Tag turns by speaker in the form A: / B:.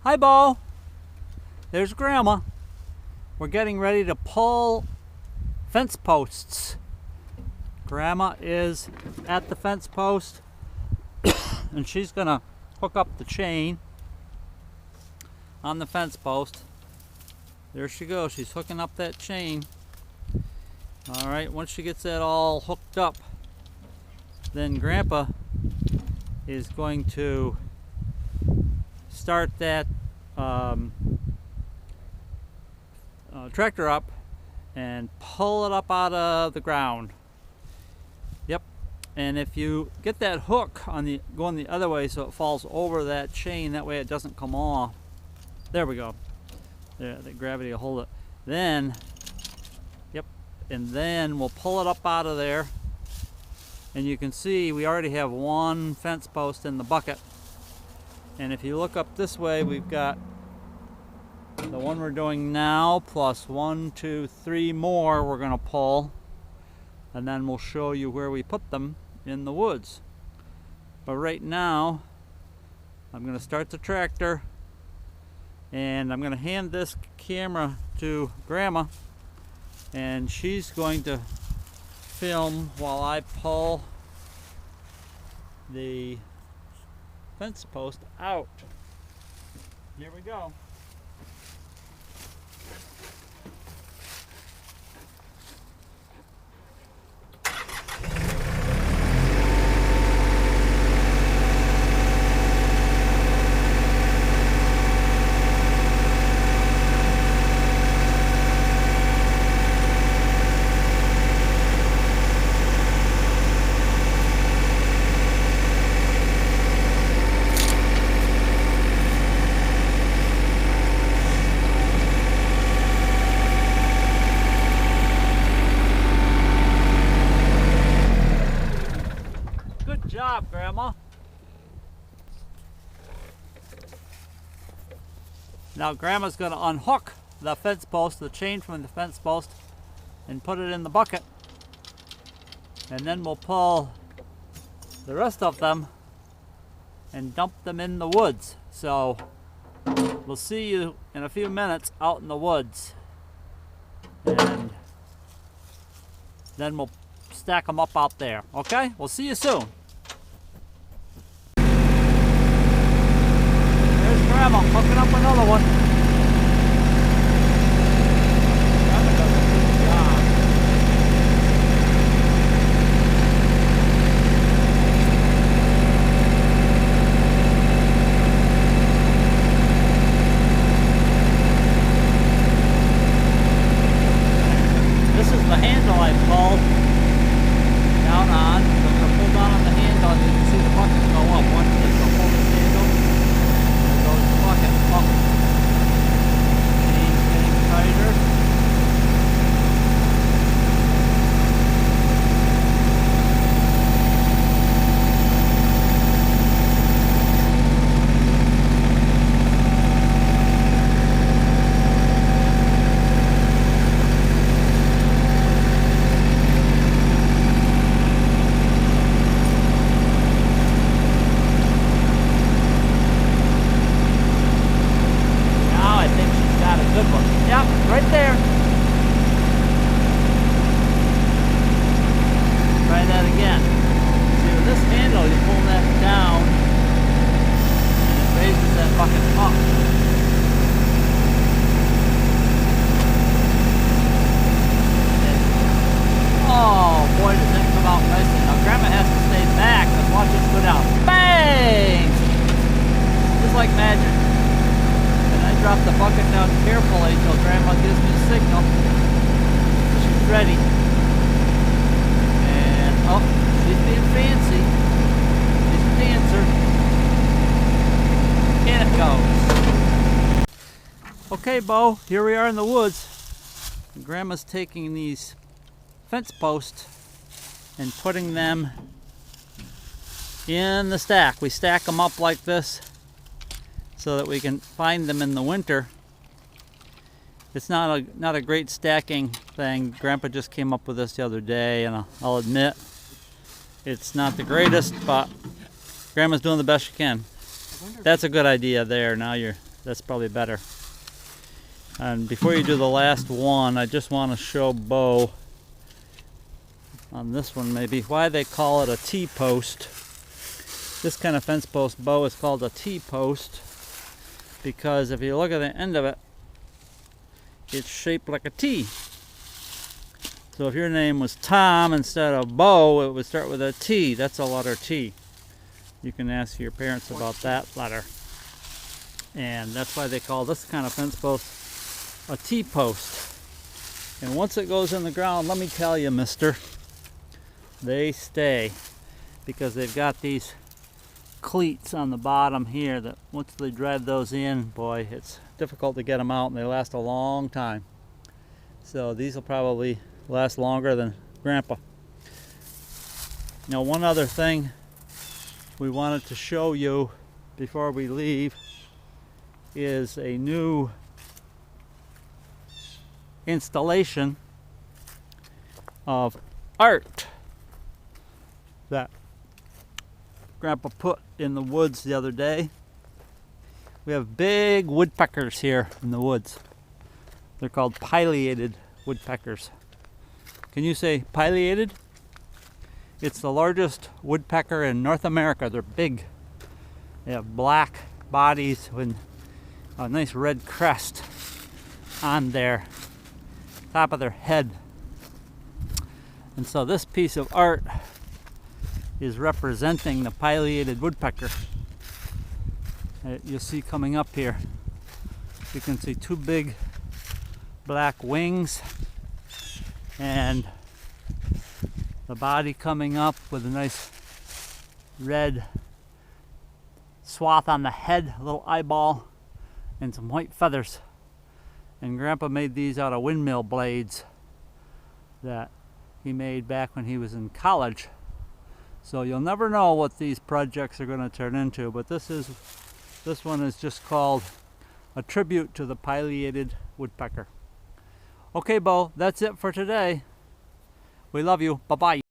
A: Hi, Bo. There's Grandma. We're getting ready to pull fence posts. Grandma is at the fence post and she's gonna hook up the chain on the fence post. There she goes. She's hooking up that chain. All right, once she gets that all hooked up, then Grandpa is going to start that tractor up and pull it up out of the ground. Yep. And if you get that hook on the going the other way so it falls over that chain, that way it doesn't come off. There we go. There, the gravity will hold it. Then, yep, and then we'll pull it up out of there. And you can see we already have one fence post in the bucket. And if you look up this way, we've got the one we're doing now plus 1, 2, 3 more we're gonna pull. And then we'll show you where we put them in the woods. But right now, I'm gonna start the tractor and I'm gonna hand this camera to Grandma and she's going to film while I pull the fence post out. Here we go. Good job, Grandma. Now Grandma's going to unhook the fence post, the chain from the fence post, and put it in the bucket. And then we'll pull the rest of them and dump them in the woods. So we'll see you in a few minutes out in the woods. And then we'll stack them up out there. Okay? We'll see you soon. There's Grandma hooking up another one. Grandma does a good job. This is the handle I pulled down on. So I'm going to pull down on the handle and you can see the bucket go up. Watch this. I'll pull this handle. There goes the bucket up. Chain's getting tighter. Good one. Yep, right there. Try that again. See, with this handle, you pull that down and it raises that bucket up. And, oh boy, does that come out nicely. Now Grandma has to stay back and watch this go down. Bang! Just like magic. Drop the bucket down carefully until Grandma gives me a signal. She's ready. And, oh, she's being fancy. She's a dancer. In it goes. Okay, Bo, here we are in the woods. Grandma's taking these fence posts and putting them in the stack. We stack them up like this so that we can find them in the winter. It's not a great stacking thing. Grandpa just came up with this the other day, and I'll admit it's not the greatest, but Grandma's doing the best she can. That's a good idea there. Now you're That's probably better. And before you do the last one, I just want to show Bo on this one maybe why they call it a T-post. This kind of fence post bow is called a T-post because if you look at the end of it, it's shaped like a T. So if your name was Tom instead of Bo, it would start with a T. That's a letter T. You can ask your parents about that letter. And that's why they call this kind of fence post a T-post. And once it goes in the ground, let me tell you, mister, they stay because they've got these cleats on the bottom here that once they drive those in, boy, it's difficult to get them out, and they last a long time. So these will probably last longer than Grandpa. Now, one other thing we wanted to show you before we leave is a new installation of art that Grandpa put in the woods the other day. We have big woodpeckers here in the woods. They're called pileated woodpeckers. Can you say pileated? It's the largest woodpecker in North America. They're big. They have black bodies with a nice red crest on their top of their head. And so this piece of art is representing the pileated woodpecker. You'll see coming up here. You can see two big black wings and the body coming up with a nice red swath on the head, a little eyeball, and some white feathers. And Grandpa made these out of windmill blades that he made back when he was in college. So you'll never know what these projects are going to turn into, but this one is just called a tribute to the pileated woodpecker. Okay, Bo, that's it for today. We love you. Bye-bye.